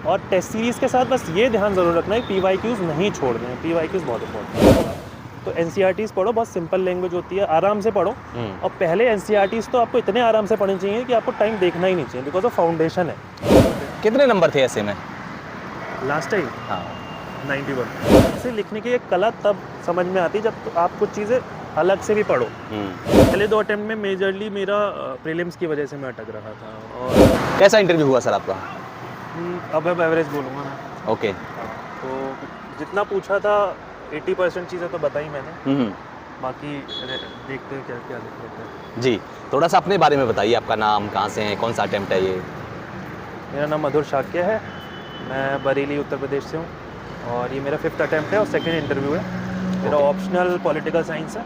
और test series के साथ बस ये ध्यान ज़रूर रखना है PYQs नहीं छोड़ने हैं, PYQs बहुत इंपॉर्टेंट है। तो NCERTs पढ़ो, बहुत सिंपल लैंग्वेज होती है, आराम से पढ़ो। और पहले NCERTs तो आपको इतने आराम से पढ़ने चाहिए कि आपको टाइम देखना ही नहीं चाहिए, बिकॉज ऑफ फाउंडेशन है। कितने नंबर थे ऐसे में? लास्ट टाइम हाँ 91। इसे लिखने की एक कला तब समझ में आती है जब तो आप कुछ चीज़ें अलग से भी पढ़ो। पहले 2 अटेम्प्ट में मेजरली मेरा प्रीलिम्स की वजह से मैं अटक रहा था। और कैसा इंटरव्यू हुआ सर आपका? अब एवरेज बोलूँगा मैं। ओके। तो जितना पूछा था 80% चीज़ें तो बताई मैंने, बाकी देखते हैं क्या क्या लिख लेते हैं। जी, थोड़ा सा अपने बारे में बताइए, आपका नाम, कहाँ से हैं, कौन सा अटेम्प्ट है ये? मेरा नाम मधुर शाक्य है, मैं बरेली उत्तर प्रदेश से हूँ और ये मेरा 5th अटेम्प्ट है और 2nd इंटरव्यू है। मेरा ऑप्शनल पॉलिटिकल साइंस है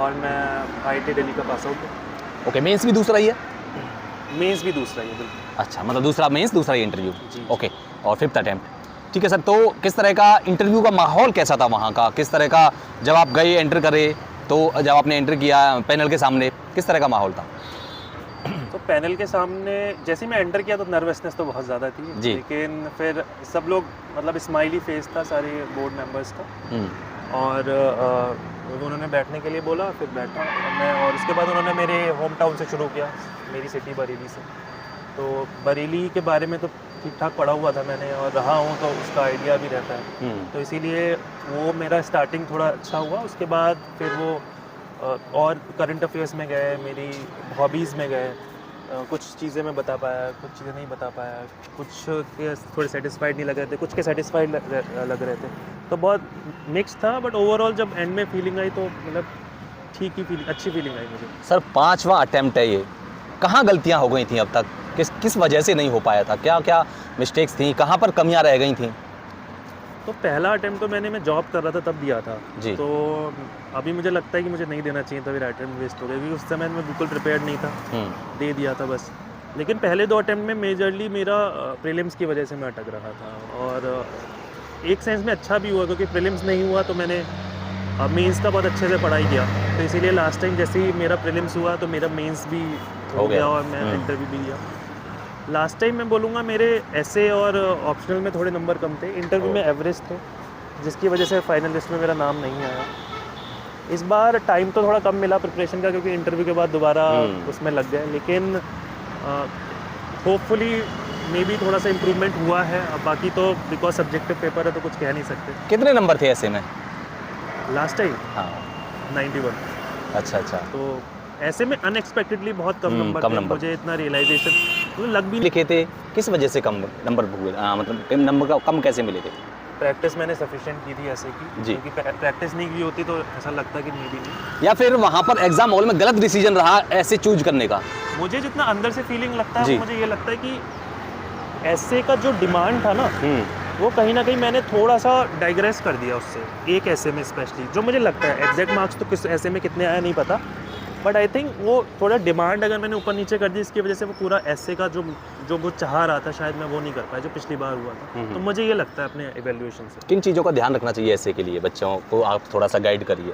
और मैं IIT दिल्ली का पास आउट हूँ। ओके, मेंस भी दूसरा ही है? मेंस भी दूसरा ही है, बिल्कुल। अच्छा, मतलब दूसरा मेंस, दूसरा ही इंटरव्यू। जी। ओके, और 5th अटेम्प्ट। ठीक है सर, तो किस तरह का इंटरव्यू का माहौल कैसा था वहाँ का? किस तरह का, जब आप गए एंटर करे तो जब आपने एंटर किया पैनल के सामने, किस तरह का माहौल था? तो पैनल के सामने जैसे ही मैं एंटर किया तो नर्वसनेस तो बहुत ज़्यादा थी जी। लेकिन फिर सब लोग, मतलब स्माइली फेस था सारे बोर्ड मेंबर्स का। और उन्होंने बैठने के लिए बोला, फिर बैठा मैं। और उसके बाद उन्होंने मेरे होम टाउन से शुरू किया, मेरी सिटी बरेली से। तो बरेली के बारे में तो ठीक ठाक पढ़ा हुआ था मैंने और रहा हूँ, तो उसका आइडिया भी रहता है। तो इसीलिए वो मेरा स्टार्टिंग थोड़ा अच्छा हुआ। उसके बाद फिर वो और करंट अफेयर्स में गए, मेरी हॉबीज़ में गए। कुछ चीज़ें मैं बता पाया, कुछ चीज़ें नहीं बता पाया, कुछ के थोड़े सेटिस्फाइड नहीं लग रहे थे, कुछ के सेटिस्फाइड लग रहे थे। तो बहुत मिक्स था, बट ओवरऑल जब एंड में फीलिंग आई तो मतलब ठीक ही फीलिंग, अच्छी फीलिंग आई मुझे। सर 5वां अटेम्प्ट है ये, कहाँ गलतियाँ हो गई थी अब तक? किस वजह से नहीं हो पाया था? क्या क्या मिस्टेक्स थी? कहाँ पर कमियाँ रह गई थी? तो पहला अटेम्प्ट तो मैं जॉब कर रहा था तब दिया था जी। तो अभी मुझे लगता है कि मुझे नहीं देना चाहिए था, मेरा अटेम्प्ट वेस्ट हो गया क्योंकि उस समय मैं बिल्कुल प्रिपेयर्ड नहीं था। दे दिया था बस। लेकिन पहले 2 अटेम्प्ट में मेजरली मेरा प्रीलिम्स की वजह से मैं अटक रहा था। और एक सेंस में अच्छा भी हुआ क्योंकि प्रीलिम्स नहीं हुआ तो मैंने मेंस का बहुत अच्छे से पढ़ाई किया। तो इसीलिए लास्ट टाइम जैसे ही मेरा प्रीलिम्स हुआ तो मेरा मेंस भी हो गया और मैं इंटरव्यू भी दिया। लास्ट टाइम मैं बोलूँगा मेरे ऐसे और ऑप्शनल में थोड़े नंबर कम थे, इंटरव्यू में एवरेज थे, जिसकी वजह से फाइनल लिस्ट में मेरा नाम नहीं आया। इस बार टाइम तो थोड़ा कम मिला प्रिपरेशन का क्योंकि इंटरव्यू के बाद दोबारा उसमें लग गए, लेकिन होपफुली मे बी थोड़ा सा इम्प्रूवमेंट हुआ है। अब बाकी तो बिकॉज सब्जेक्टिव पेपर है तो कुछ कह नहीं सकते। कितने नंबर थे ऐसे में? लास्ट टाइम हाँ 91। अच्छा अच्छा। तो ऐसे में अनएक्सपेक्टेडली बहुत कम नंबर कम थे। नंबर। मुझे इतना रियलाइजेशन तो लग भी नहीं। लिखे थे, किस वजह से कम नंबर हुए? मतलब कम नंबर कम कैसे मिले थे? प्रैक्टिस मैंने सफिशिएंट की थी ऐसे की, जी। क्योंकि प्रैक्टिस नहीं की होती तो ऐसा लगता कि मे बी नहीं। या फिर वहाँ पर एग्जाम हॉल में गलत डिसीजन रहा ऐसे चूज करने का? मुझे जितना अंदर से फीलिंग लगता है जी। वो मुझे ये लगता है कि ऐसे का जो डिमांड था ना वो कहीं ना कहीं मैंने थोड़ा सा डाइग्रेस कर दिया उससे, एक ऐसे में स्पेशली जो मुझे लगता है। एग्जैक्ट मार्क्स तो किस ऐसे में कितने आया नहीं पता, बट आई थिंक वो थोड़ा डिमांड अगर मैंने ऊपर नीचे कर दी इसकी वजह से वो पूरा ऐसे का जो वो चाह रहा था शायद मैं वो नहीं कर पाया जो पिछली बार हुआ था। तो मुझे ये लगता है अपने इवैल्यूएशन से। किन चीज़ों का ध्यान रखना चाहिए ऐसे के लिए? बच्चों को आप थोड़ा सा गाइड करिए।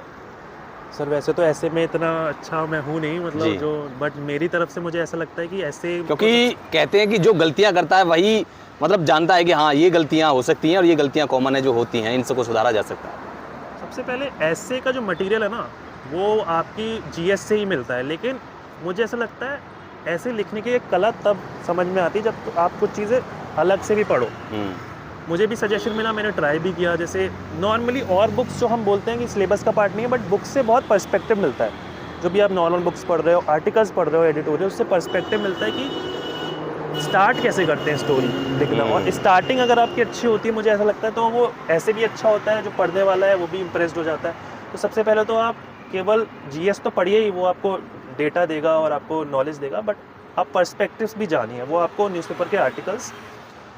सर वैसे तो ऐसे में इतना अच्छा मैं हूँ नहीं, जी। मतलब जो, बट मेरी तरफ से मुझे ऐसा लगता है कि ऐसे, क्योंकि कहते हैं कि जो गलतियां करता है वही मतलब जानता है कि हाँ ये गलतियां हो सकती हैं और ये गलतियां कॉमन है जो होती हैं, इनसे को सुधारा जा सकता है। सबसे पहले ऐसे का जो मटेरियल है ना वो आपकी GS से ही मिलता है, लेकिन मुझे ऐसा लगता है ऐसे लिखने की एक कला तब समझ में आती है जब आप कुछ चीज़ें अलग से भी पढ़ो। मुझे भी सजेशन मिला, मैंने ट्राई भी किया। जैसे नॉर्मली और बुक्स जो हम बोलते हैं कि सिलेबस का पार्ट नहीं है, बट बुक्स से बहुत पर्सपेक्टिव मिलता है। जो भी आप नॉर्मल बुक्स पढ़ रहे हो, आर्टिकल्स पढ़ रहे हो, एडिटोरियल, उससे पर्सपेक्टिव मिलता है कि स्टार्ट कैसे करते हैं स्टोरी लिखना। और स्टार्टिंग अगर आपकी अच्छी होती है मुझे ऐसा लगता है तो वो ऐसे भी अच्छा होता है, जो पढ़ने वाला है वो भी इम्प्रेस्ड हो जाता है। तो सबसे पहले तो आप केवल GS तो पढ़िए ही, वो आपको डेटा देगा और आपको नॉलेज देगा, बट आप पर्सपेक्टिव्स भी जानिए। वो आपको न्यूज़पेपर के आर्टिकल्स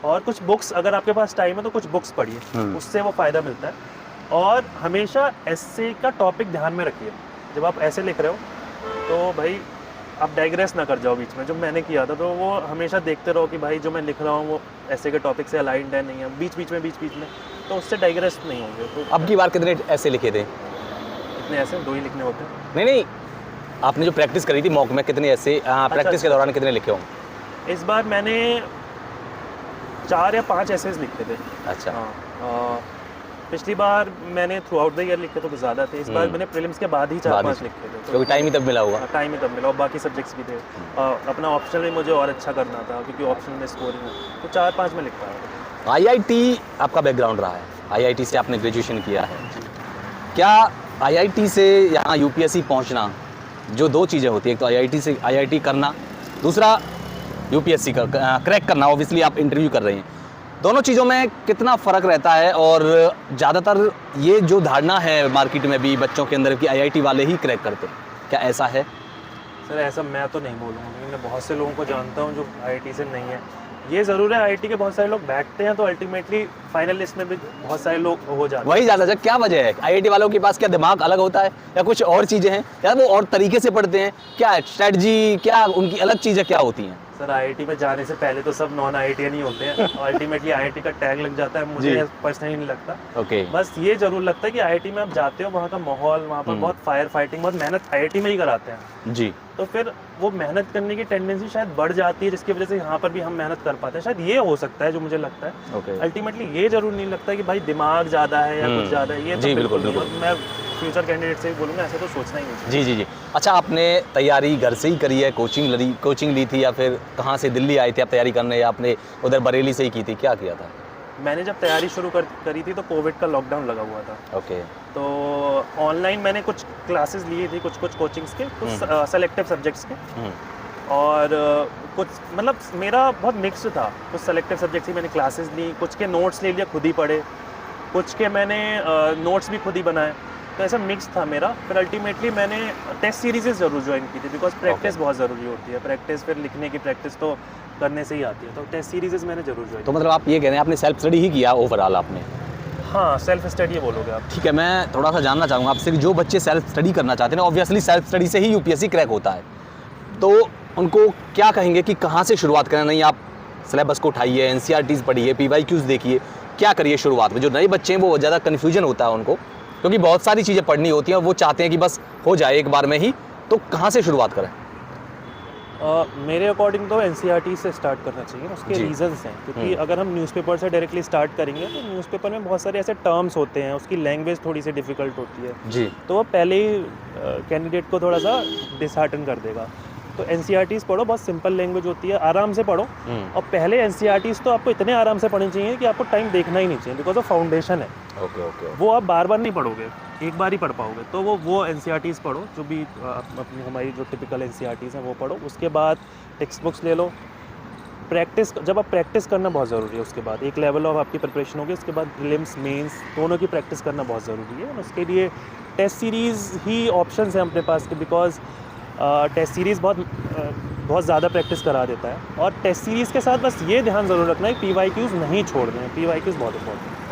और कुछ बुक्स, अगर आपके पास टाइम है तो कुछ बुक्स पढ़िए, उससे वो फ़ायदा मिलता है। और हमेशा ऐसे का टॉपिक ध्यान में रखिए। जब आप ऐसे लिख रहे हो तो भाई आप डाइग्रेस ना कर जाओ बीच में, जो मैंने किया था। तो वो हमेशा देखते रहो कि भाई जो मैं लिख रहा हूँ वो ऐसे के टॉपिक से अलाइंड है नहीं है, बीच बीच में, तो उससे डाइग्रेस नहीं होंगे। तो अब की बार कितने ऐसे लिखे थे? इतने ऐसे 2 ही लिखने होते हैं। नहीं, आपने जो प्रैक्टिस करी थी मॉक में, कितने ऐसे प्रैक्टिस के दौरान कितने लिखे होंगे? इस बार मैंने 4 या 5 एसेज लिखे थे। अच्छा। हाँ, पिछली बार मैंने थ्रू आउट द ईयर लिखे तो ज़्यादा थे, इस बार मैंने प्रीलिम्स के बाद ही 4-5 लिखे थे। क्योंकि टाइम ही तब मिला होगा। टाइम ही तब मिला और बाकी सब्जेक्ट्स भी थे। अपना ऑप्शनल में मुझे और अच्छा करना था क्योंकि ऑप्शनल में स्कोरिंग है, तो 4-5 में लिख पाया। आईआईटी आपका बैकग्राउंड रहा है, आईआईटी से आपने ग्रेजुएशन किया है। क्या आईआईटी से यहाँ यूपीएससी पहुँचना, जो 2 चीज़ें होती है, एक तो आईआईटी से आईआईटी करना, दूसरा यूपीएससी का क्रैक करना, ऑब्वियसली आप इंटरव्यू कर रही हैं, दोनों चीज़ों में कितना फ़र्क रहता है? और ज़्यादातर ये जो धारणा है मार्केट में भी बच्चों के अंदर कि आईआईटी वाले ही क्रैक करते हैं, क्या ऐसा है? सर ऐसा मैं तो नहीं बोलूँगा, क्योंकि मैं बहुत से लोगों को जानता हूँ जो आईआईटी से नहीं है। ये ज़रूर है, आईआईटी के बहुत सारे लोग बैठते हैं तो अल्टीमेटली फाइनल लिस्ट में भी बहुत सारे लोग हो जाते हैं। वही ज़्यादा है, क्या वजह है? आईआईटी वालों के पास क्या दिमाग अलग होता है या कुछ और चीज़ें हैं, या वो और तरीके से पढ़ते हैं? क्या स्ट्रेटजी, क्या उनकी अलग चीज़ें क्या होती हैं? सर आईआईटी में जाने से पहले तो सब नॉन आईआईटीएन ही होते हैं। अल्टीमेटली आईआईटी का टैग लग जाता है, मुझे पर्सनली नहीं लगता। ओके। बस ये जरूर लगता है कि आईआईटी में आप जाते हो, वहाँ का माहौल, वहाँ पर बहुत फायर फाइटिंग, बहुत मेहनत आईआईटी में ही कराते हैं जी। तो फिर वो मेहनत करने की टेंडेंसी शायद बढ़ जाती है, जिसकी वजह से यहाँ पर भी हम मेहनत कर पाते हैं। शायद ये हो सकता है जो मुझे लगता है। ओके। अल्टीमेटली ये जरूर नहीं लगता कि भाई दिमाग ज़्यादा है या कुछ ज़्यादा है, ये जी, तो बिल्कुल, नहीं। बिल्कुल। और मैं फ्यूचर कैंडिडेट से भी बोलूँगा ऐसे तो सोचना ही नहीं चाहिए। जी जी जी। अच्छा, आपने तैयारी घर से ही करी है, कोचिंग ली थी, या फिर कहाँ से दिल्ली आए थे आप तैयारी करने, या आपने उधर बरेली से ही की थी, क्या किया था? मैंने जब तैयारी शुरू करी थी तो कोविड का लॉकडाउन लगा हुआ था। ओके। तो ऑनलाइन मैंने कुछ क्लासेस लिए थी, कुछ कोचिंग्स के, कुछ सेलेक्टिव सब्जेक्ट्स के, और कुछ मतलब मेरा बहुत मिक्स था। कुछ सेलेक्टिव सब्जेक्ट्स की मैंने क्लासेस ली, कुछ के नोट्स ले लिया, खुद ही पढ़े, कुछ के मैंने नोट्स भी खुद ही बनाए, तो ऐसा मिक्स था मेरा। फिर अल्टीमेटली मैंने टेस्ट सीरीज़ ज़रूर ज्वाइन की थी, बिकॉज प्रैक्टिस बहुत ज़रूरी होती है। प्रैक्टिस, फिर लिखने की प्रैक्टिस तो करने से ही आती है, तो टेस्ट सीरीज़ मैंने ज़रूर ज्वाइन। तो मतलब आप ये कह रहे हैं आपने सेल्फ स्टडी ही किया ओवरऑल आपने? हाँ, सेल्फ स्टडी बोलोगे आप। ठीक है, मैं थोड़ा सा जानना चाहूँगा आपसे कि जो बच्चे सेल्फ स्टडी करना चाहते हैं, ऑब्वियसली सेल्फ स्टडी से ही यूपीएससी क्रैक होता है, तो उनको क्या कहेंगे कि कहाँ से शुरुआत करें? नहीं, आप सिलेबस को उठाइए, एनसीईआरटीज़ पढ़िए, पीवाईक्यूज़ देखिए, क्या करिए शुरुआत में? जो नए बच्चे हैं वो ज़्यादा कन्फ्यूजन होता है उनको, क्योंकि बहुत सारी चीज़ें पढ़नी होती हैं और वो चाहते हैं कि बस हो जाए एक बार में ही, तो कहाँ से शुरुआत करें? मेरे अकॉर्डिंग तो एनसीईआरटी से स्टार्ट करना चाहिए। उसके रीजंस हैं, क्योंकि अगर हम न्यूज़पेपर से डायरेक्टली स्टार्ट करेंगे तो न्यूज़पेपर में बहुत सारे ऐसे टर्म्स होते हैं, उसकी लैंग्वेज थोड़ी सी डिफ़िकल्ट होती है जी। तो वो पहले ही कैंडिडेट को थोड़ा सा डिसहार्टन कर देगा। तो एनसीईआरटीज़ पढ़ो, बहुत सिंपल लैंग्वेज होती है, आराम से पढ़ो। और पहले एनसीईआरटीज़ तो आपको इतने आराम से पढ़नी चाहिए कि आपको टाइम देखना ही नहीं चाहिए, बिकॉज वो फाउंडेशन है। Okay okay. वो आप बार बार नहीं पढ़ोगे, एक बार ही पढ़ पाओगे। तो वो एनसीईआरटीज़ पढ़ो, जो भी अपनी हमारी जो टिपिकल एनसीईआरटीज़ हैं वो पढ़ो। उसके बाद टेक्स्ट बुक्स ले लो। प्रैक्टिस, जब आप प्रैक्टिस करना बहुत ज़रूरी है, उसके बाद एक लेवल ऑफ आपकी प्रिपरेशन होगी, उसके बाद प्रीलिम्स मेंस दोनों की प्रैक्टिस करना बहुत ज़रूरी है। उसके लिए टेस्ट सीरीज़ ही ऑप्शन है अपने पास के, बिकॉज टेस्ट सीरीज़ बहुत ज़्यादा प्रैक्टिस करा देता है। और टेस्ट सीरीज़ के साथ बस ये ध्यान ज़रूर रखना है, पीवाईक्यूज़ नहीं छोड़ने हैं, पीवाईक्यूज़ बहुत इंपॉर्टेंट है।